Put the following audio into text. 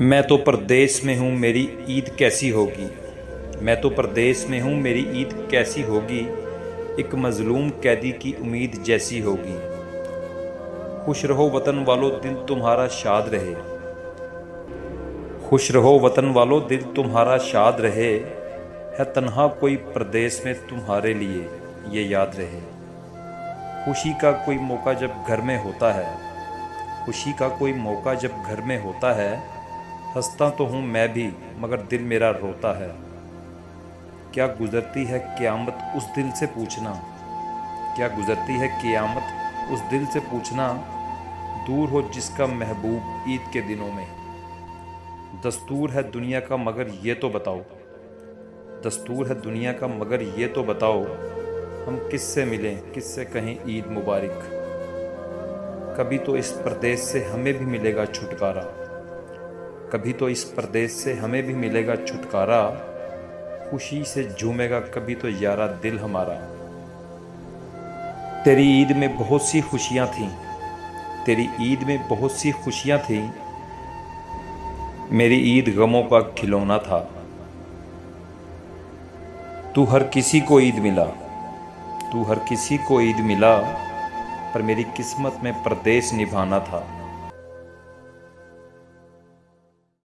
मैं तो परदेस में हूँ, मेरी ईद कैसी होगी। मैं तो परदेस में हूँ, मेरी ईद कैसी होगी। एक मज़लूम कैदी की उम्मीद जैसी होगी। खुश रहो वतन वालों, दिल तुम्हारा शाद रहे। खुश रहो वतन वालों, दिल तुम्हारा शाद रहे। है तन्हा कोई परदेस में तुम्हारे लिए, ये याद रहे। खुशी का कोई मौका जब घर में होता है, खुशी का कोई मौका जब घर में होता है। हंसता तो हूँ मैं भी, मगर दिल मेरा रोता है। क्या गुजरती है क़यामत उस दिल से पूछना, क्या गुजरती है क़यामत उस दिल से पूछना। दूर हो जिसका महबूब ईद के दिनों में। दस्तूर है दुनिया का मगर ये तो बताओ, दस्तूर है दुनिया का मगर ये तो बताओ। हम किससे मिलें, किससे कहें ईद मुबारक। कभी तो इस परदेस से हमें भी मिलेगा छुटकारा, कभी तो इस परदेस से हमें भी मिलेगा छुटकारा। खुशी से झूमेगा कभी तो यारा दिल हमारा। तेरी ईद में बहुत सी खुशियाँ थीं, तेरी ईद में बहुत सी खुशियाँ थीं। मेरी ईद गमों का खिलौना था। तू हर किसी को ईद मिला, तू हर किसी को ईद मिला। पर मेरी किस्मत में परदेस निभाना था।